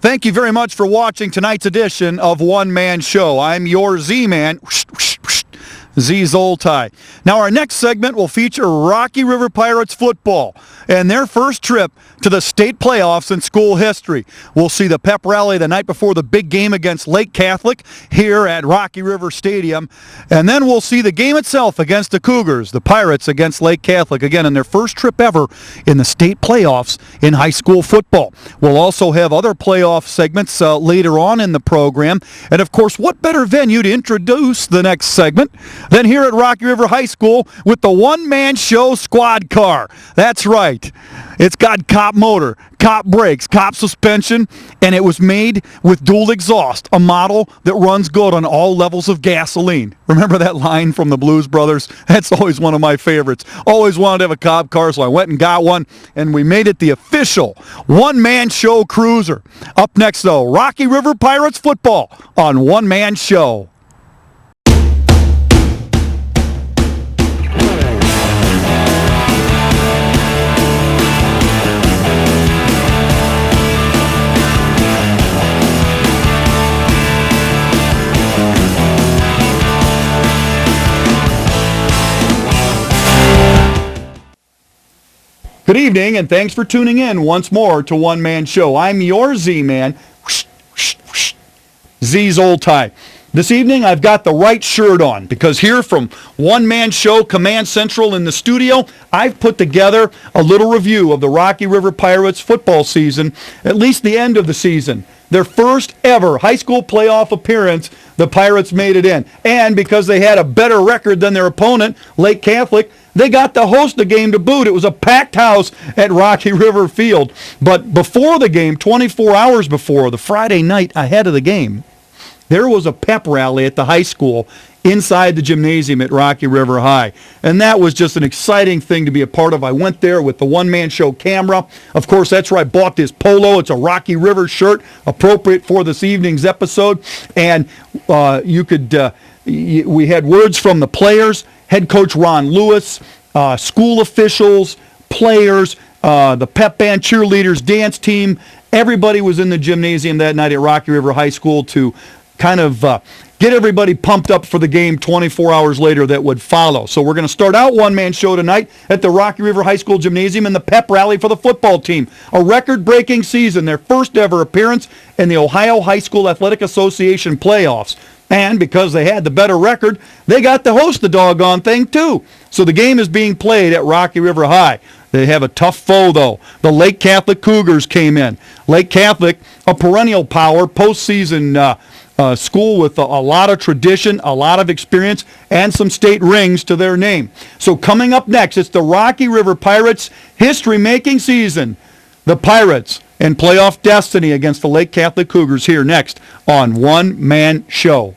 Thank you very much for watching tonight's edition of One Man Show. I'm your Z-Man, Z Zoltai. Now our next segment will feature Rocky River Pirates football and their first trip to the state playoffs in school history. We'll see the Pep Rally the night before the big game against Lake Catholic here at Rocky River Stadium. And then we'll see the game itself against the Cougars, the Pirates against Lake Catholic, again in their first trip ever in the state playoffs in high school football. We'll also have other playoff segments later on in the program. And of course, what better venue to introduce the next segment than here at Rocky River High School with the one-man show squad car. That's right. It's got cop motor, cop brakes, cop suspension, and it was made with dual exhaust, a model that runs good on all levels of gasoline. Remember that line from the Blues Brothers? That's always one of my favorites. Always wanted to have a cop car, so I went and got one, and we made it the official one-man show cruiser. Up next, though, Rocky River Pirates football on One Man Show. Good evening, and thanks for tuning in once more to One Man Show. I'm your Z-Man, Z Zoltai. This evening, I've got the right shirt on because here from One Man Show Command Central in the studio, I've put together a little review of the Rocky River Pirates football season, at least the end of the season. Their first ever high school playoff appearance, the Pirates made it in. And because they had a better record than their opponent, Lake Catholic, they got to host the game to boot. It was a packed house at Rocky River Field. But before the game, 24 hours before, the Friday night ahead of the game, there was a pep rally at the high school inside the gymnasium at Rocky River High. And that was just an exciting thing to be a part of. I went there with the One-Man Show camera. Of course, that's where I bought this polo. It's a Rocky River shirt, appropriate for this evening's episode. And we had words from the players, head coach Ron Lewis, school officials, players, the pep band, cheerleaders, dance team. Everybody was in the gymnasium that night at Rocky River High School to kind of get everybody pumped up for the game 24 hours later that would follow. So we're going to start out One-Man Show tonight at the Rocky River High School Gymnasium in the pep rally for the football team. A record-breaking season, their first ever appearance in the Ohio High School Athletic Association playoffs. And because they had the better record, they got to host the doggone thing too. So the game is being played at Rocky River High. They have a tough foe, though. The Lake Catholic Cougars came in. Lake Catholic, a perennial power, postseason school with a lot of tradition, a lot of experience, and some state rings to their name. So coming up next, it's the Rocky River Pirates history-making season. The Pirates and playoff destiny against the Lake Catholic Cougars here next on One Man Show.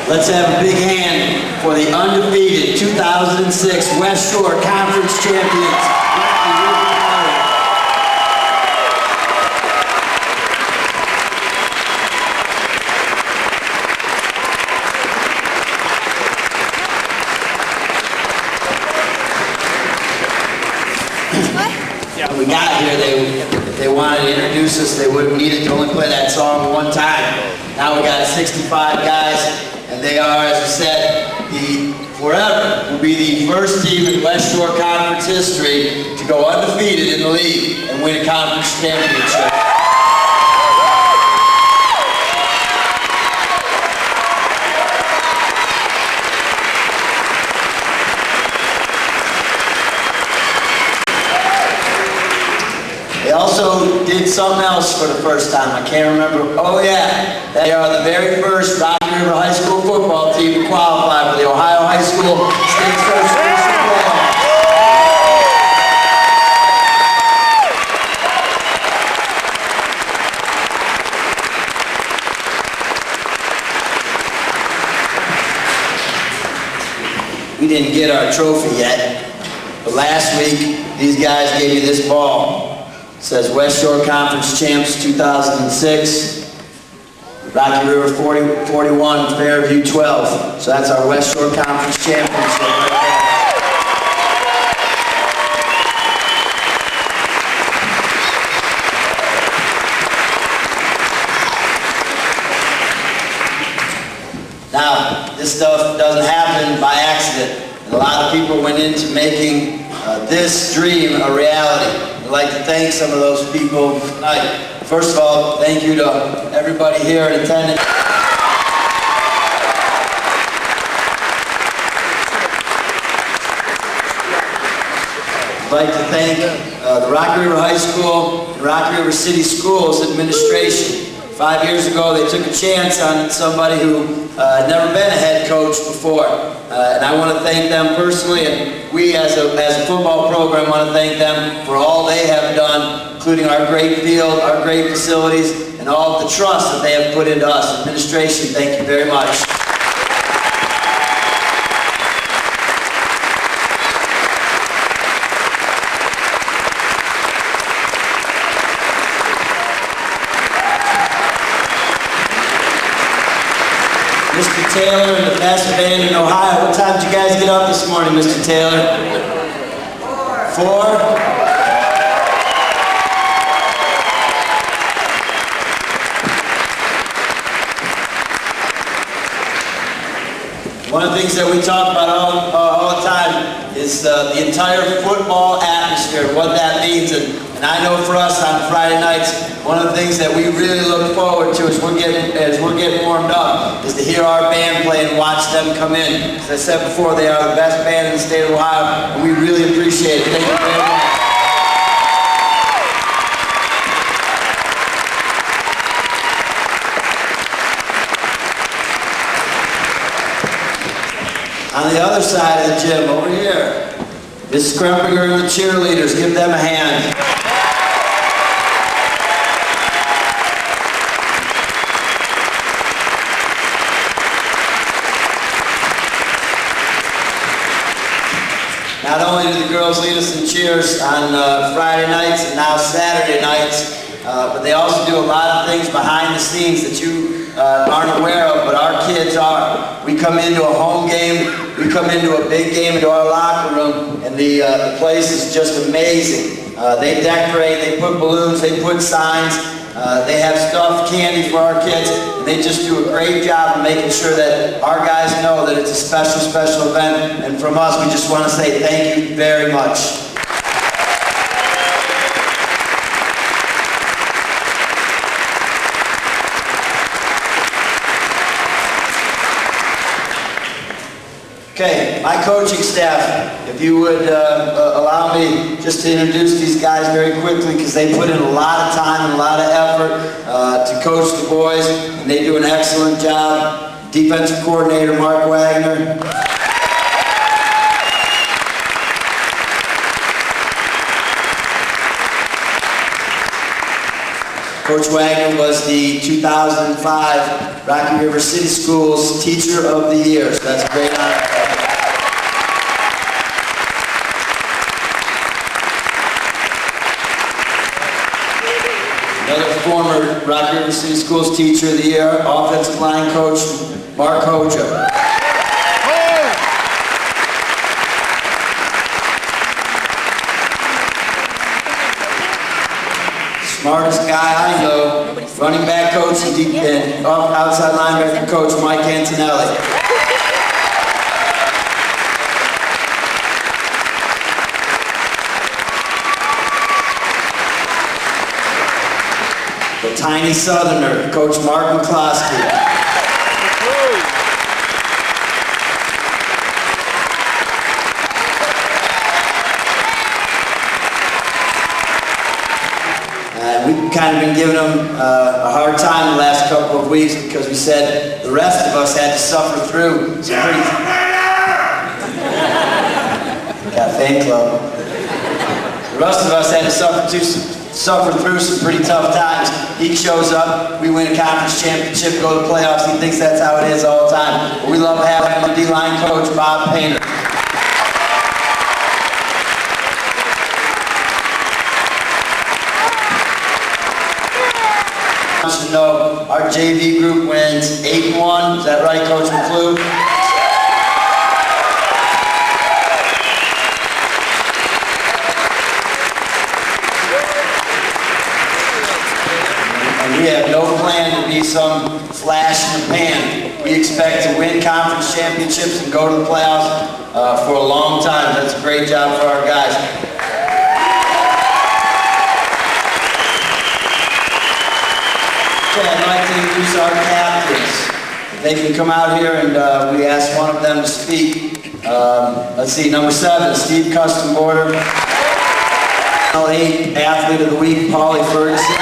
Let's have a big hand for the undefeated 2006 West Shore Conference champions. When we got here, if they wanted to introduce us, they would have needed to only play that song one time. Now we got 65 guys, and they are, as I said, forever will be the first team in West Shore Conference history to go undefeated in the league and win a conference championship. They also did something else for the first time. I can't remember. Oh yeah, they are the very first Rocky River High School football team to qualify for the Ohio High School State Association playoffs. We didn't get our trophy yet, but last week these guys gave you this ball. It says West Shore Conference Champs 2006, Rocky River 41, Fairview 12. So that's our West Shore Conference Championship right there. Now, this stuff doesn't happen by accident. And a lot of people went into making this dream a reality. I'd like to thank some of those people tonight. First of all, thank you to everybody here in attendance. I'd like to thank the Rocky River High School and Rocky River City Schools administration. 5 years ago, they took a chance on somebody who had never been a head coach before. And I want to thank them personally, and we as a football program want to thank them for all they have done, including our great field, our great facilities, and all of the trust that they have put into us. Administration, thank you very much. Mr. Taylor and the best band in Ohio. What time did you guys get up this morning, Mr. Taylor? 4? One of the things that we talk about all the time is the entire football atmosphere, what that means. And I know for us on Friday nights, one of the things that we really look forward to as we're getting warmed up is to hear our band play and watch them come in. As I said before, they are the best band in the state of Ohio, and we really appreciate it. Thank you very much. On the other side of the gym, over here, Mrs. Krempinger and the cheerleaders, give them a hand. Not only do the girls lead us in cheers on Friday nights and now Saturday nights, but they also do a lot of things behind the scenes that you aren't aware of, but our kids are. We come into a home game, we come into a big game, into our locker room, and the place is just amazing. They decorate, they put balloons, they put signs, they have stuffed candy for our kids, and they just do a great job of making sure that our guys know that it's a special, special event. And from us, we just want to say thank you very much. Okay, my coaching staff, if you would allow me just to introduce these guys very quickly, because they put in a lot of time and a lot of effort to coach the boys, and they do an excellent job. Defensive coordinator Mark Wagner. Coach Wagner was the 2005 Rocky River City Schools Teacher of the Year, so that's a great honor. Another former Rocky River City Schools Teacher of the Year, offensive line coach, Mark Hoja. Smartest guy I know, running back coach and outside linebacker coach, Mike Antonelli. The tiny Southerner, Coach Mark McCloskey. We've kind of been giving them a hard time the last couple of weeks because we said the rest of us had to suffer through some pretty... Got a fan club. The rest of us had to suffer through some pretty tough times. He shows up, we win a conference championship, go to the playoffs, he thinks that's how it is all the time. But we love having our D-line coach, Bob Painter. To know our JV group wins 8-1. Is that right, Coach McClue? And we have no plan to be some flash in the pan. We expect to win conference championships and go to the playoffs for a long time. That's a great job for our guys. I'd like to introduce our captains. They can come out here and we ask one of them to speak. Let's see, number 7, Steve Custenborder. 8, Athlete of the Week, Paulie Ferguson.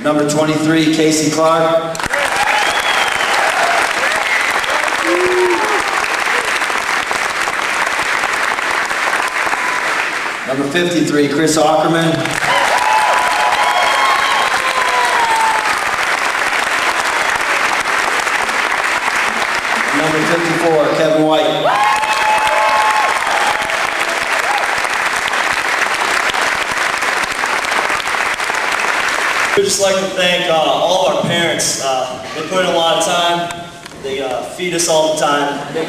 Number 23, Casey Clark. Number 53, Chris Ackerman. Number 54, Kevin White. We'd just like to thank all of our parents. They put in a lot of time. They feed us all the time. Make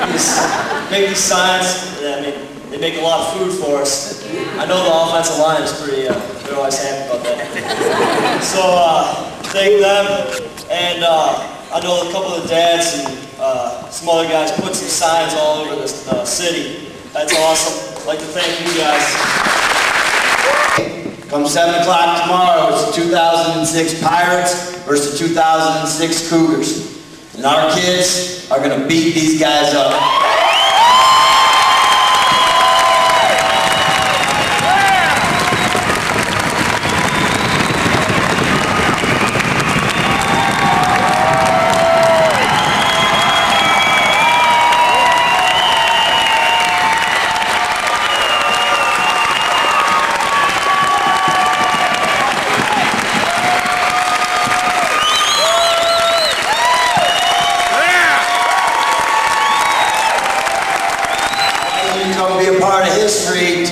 these signs. I mean, they make a lot of food for us. I know the offensive line is pretty, they're always happy about that. So, thank them, and I know a couple of the dads and some other guys put some signs all over the city. That's awesome. I'd like to thank you guys. Come 7 o'clock tomorrow, it's the 2006 Pirates versus the 2006 Cougars. And our kids are going to beat these guys up.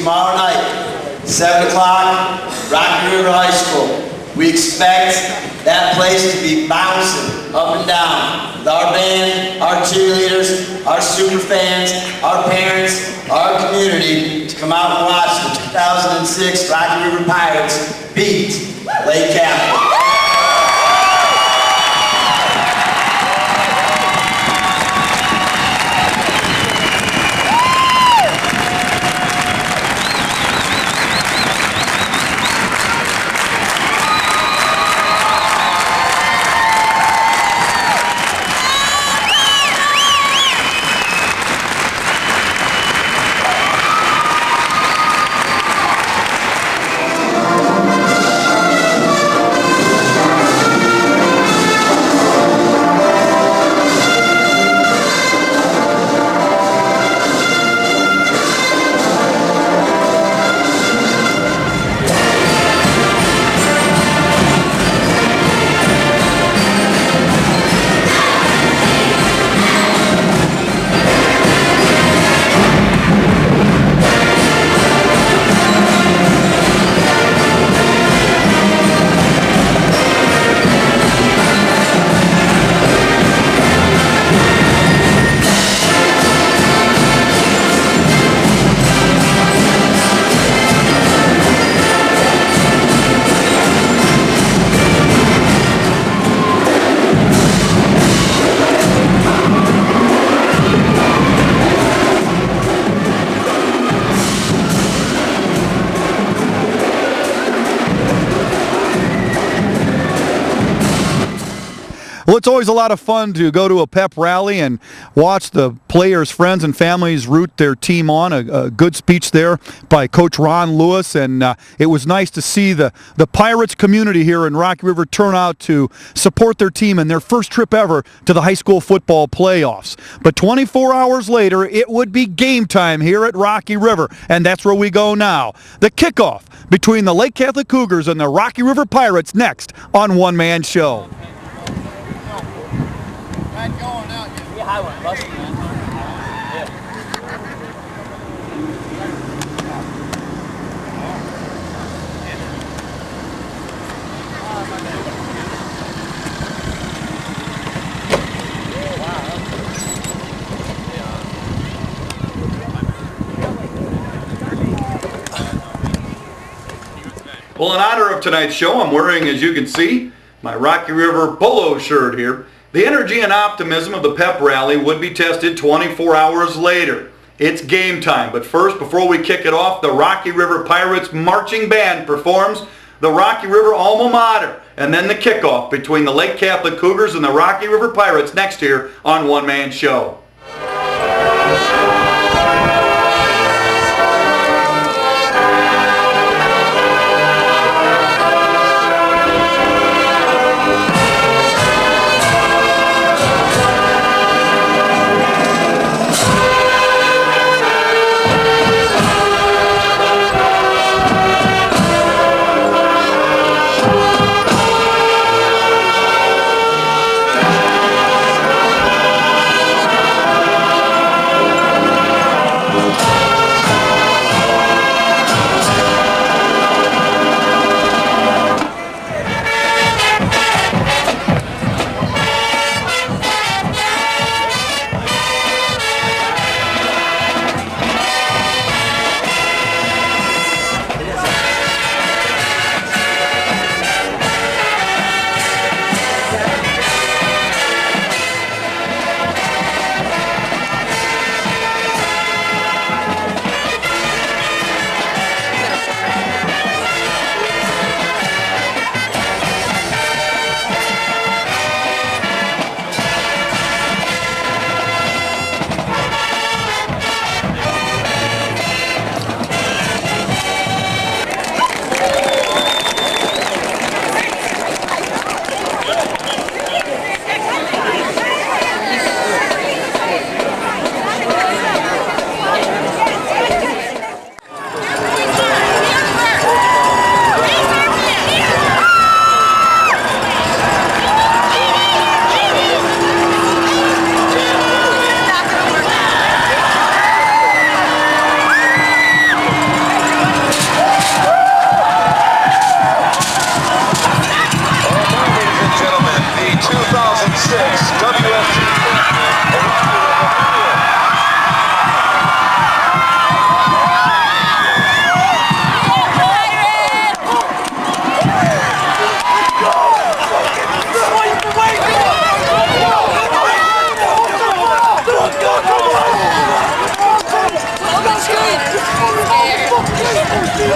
Tomorrow night, 7 o'clock, Rocky River High School. We expect that place to be bouncing up and down with our band, our cheerleaders, our super fans, our parents, our community to come out and watch the 2006 Rocky River Pirates beat Lake Capital. Well, it's always a lot of fun to go to a pep rally and watch the players, friends, and families root their team on. A good speech there by Coach Ron Lewis, and it was nice to see the Pirates community here in Rocky River turn out to support their team in their first trip ever to the high school football playoffs. But 24 hours later, it would be game time here at Rocky River, and that's where we go now. The kickoff between the Lake Catholic Cougars and the Rocky River Pirates next on One Man Show. Well, in honor of tonight's show, I'm wearing, as you can see, my Rocky River polo shirt here. The energy and optimism of the pep rally would be tested 24 hours later. It's game time, but first, before we kick it off, the Rocky River Pirates marching band performs the Rocky River alma mater, and then the kickoff between the Lake Catholic Cougars and the Rocky River Pirates next here on One Man Show.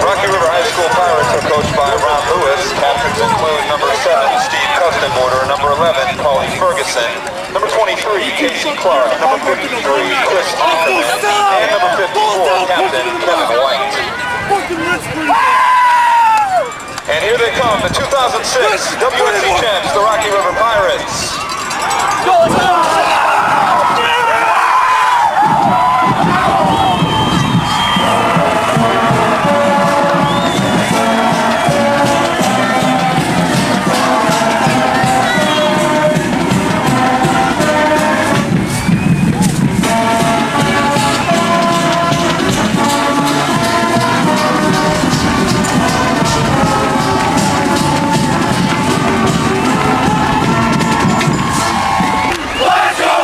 Rocky River High School Pirates are coached by Ron Lewis. Captains include number 7, Steve Custenborder, number 11, Paulie Ferguson, number 23, Casey Clark, number 53, Chris Ackerman, and number 54, Captain Kevin White. And here they come, the 2006 WSC champs, the Rocky River Pirates. Go, let's go! Let's go!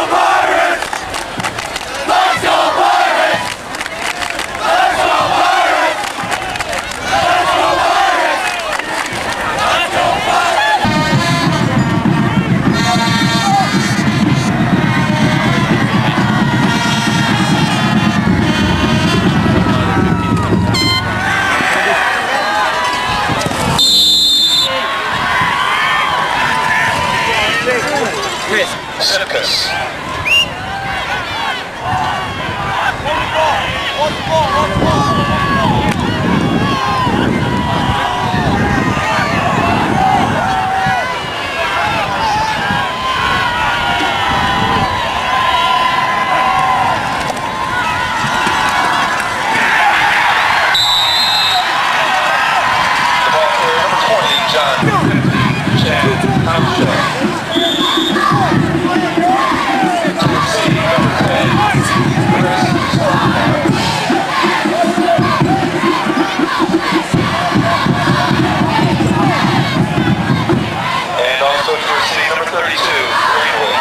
20, John Chad Hampshire. TC number 10, Chris Clark. And also jersey number 32, Greenwood.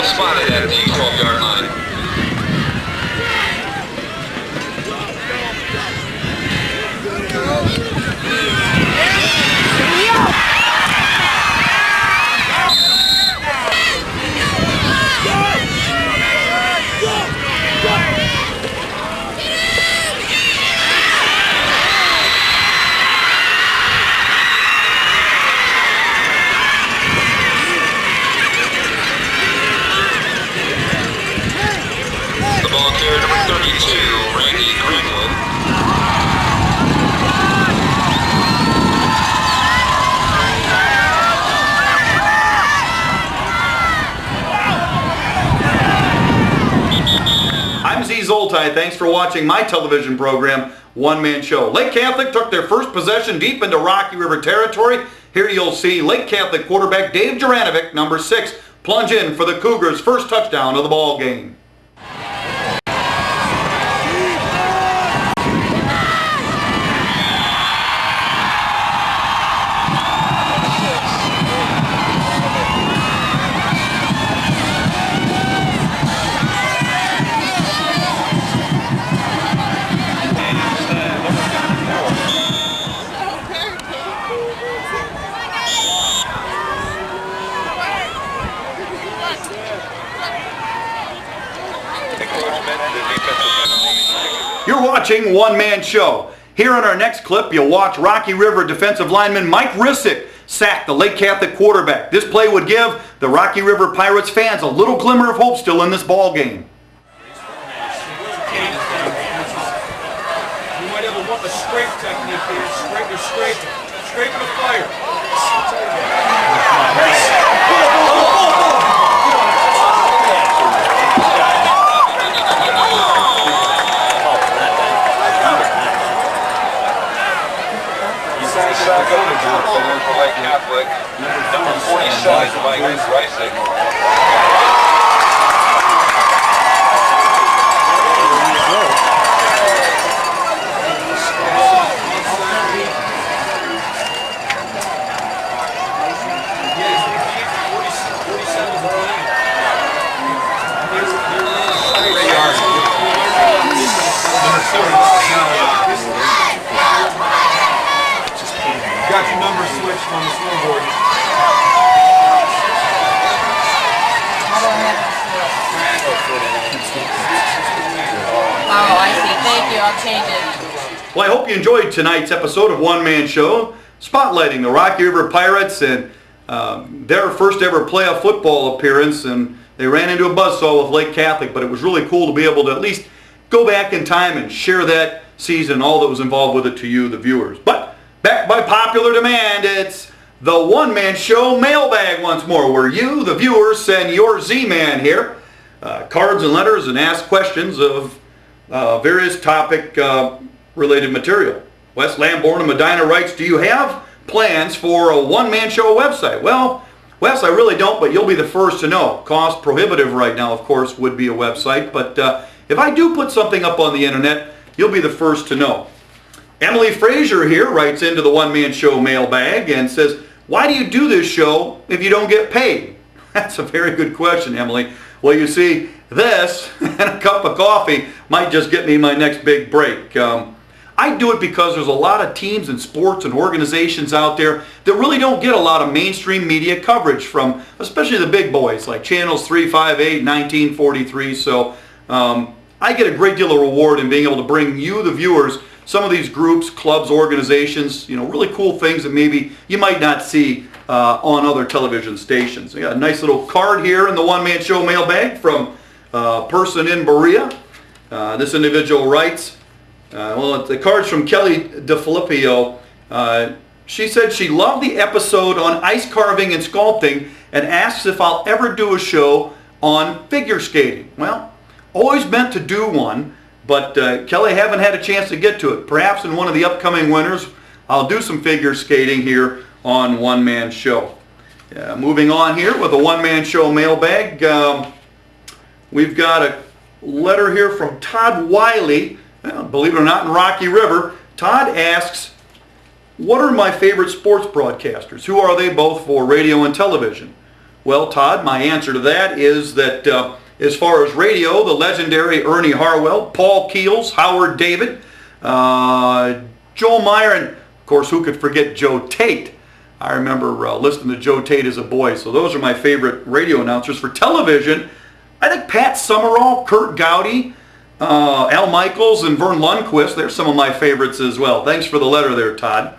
Spotted at the 12-yard line. Number 32, Randy Greenwood. I'm Z Zoltai. Thanks for watching my television program, One Man Show. Lake Catholic took their first possession deep into Rocky River territory. Here you'll see Lake Catholic quarterback Dave Juranovic, number 6, plunge in for the Cougars' first touchdown of the ball game. You're watching One Man Show. Here in our next clip, you'll watch Rocky River defensive lineman Mike Rissick sack the Lake Catholic quarterback. This play would give the Rocky River Pirates fans a little glimmer of hope still in this ball game. You might have a scrape technique here. Scrape the fire. For Lake Catholic, number 47, Mike Rissick. Got your number switched on the scoreboard. Oh, I see. Thank you. I'll change it. Well, I hope you enjoyed tonight's episode of One Man Show, spotlighting the Rocky River Pirates and their first ever playoff football appearance. And they ran into a buzzsaw with Lake Catholic, but it was really cool to be able to at least go back in time and share that season, all that was involved with it to you, the viewers. But back by popular demand, it's the One Man Show mailbag once more, where you, the viewers, send your Z-Man here cards and letters and ask questions of various topic-related material. Wes Lamborn of Medina writes, do you have plans for a one-man show website? Well, Wes, I really don't, but you'll be the first to know. Cost prohibitive right now, of course, would be a website, but if I do put something up on the internet, you'll be the first to know. Emily Frazier here writes into the One Man Show mailbag and says, why do you do this show if you don't get paid? That's a very good question, Emily. Well, you see, this and a cup of coffee might just get me my next big break. I do it because there's a lot of teams and sports and organizations out there that really don't get a lot of mainstream media coverage from, especially the big boys like channels 3, 5, 8, 19, 43. So I get a great deal of reward in being able to bring you, the viewers, some of these groups, clubs, organizations, really cool things that maybe you might not see on other television stations. I got a nice little card here in the One Man Show mailbag from a person in Berea. This individual writes, the card's from Kelly DeFilippio. She said she loved the episode on ice carving and sculpting and asks if I'll ever do a show on figure skating. Well, always meant to do one, but Kelly, haven't had a chance to get to it. Perhaps in one of the upcoming winters, I'll do some figure skating here on One Man Show. Moving on here with a One Man Show mailbag. We've got a letter here from Todd Wiley. Believe it or not, in Rocky River. Todd asks, what are my favorite sports broadcasters? Who are they both for radio and television? Well, Todd, my answer to that is that as far as radio, the legendary Ernie Harwell, Paul Keels, Howard David, Joel Meyer, and of course, who could forget Joe Tate? I remember listening to Joe Tate as a boy. So those are my favorite radio announcers. For television, I think Pat Summerall, Kurt Gowdy, Al Michaels, and Vern Lundquist. They're some of my favorites as well. Thanks for the letter there, Todd.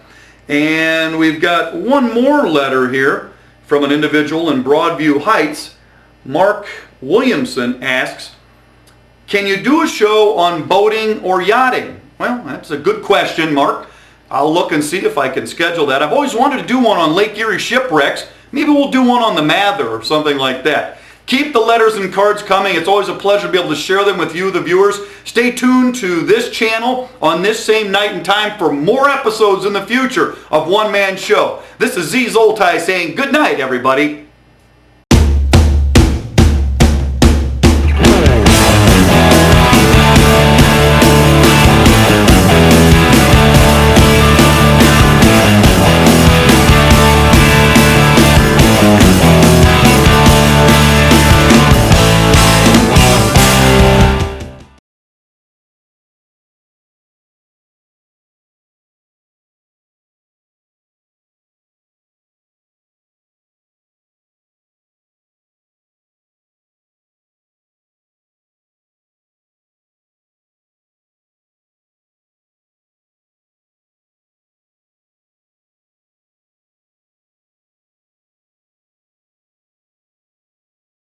And we've got one more letter here from an individual in Broadview Heights. Mark Williamson asks, can you do a show on boating or yachting? Well, that's a good question, Mark. I'll look and see if I can schedule that. I've always wanted to do one on Lake Erie shipwrecks. Maybe we'll do one on the Mather or something like that. Keep the letters and cards coming. It's always a pleasure to be able to share them with you, the viewers. Stay tuned to this channel on this same night and time for more episodes in the future of One Man Show. This is Z Zoltai saying good night, everybody.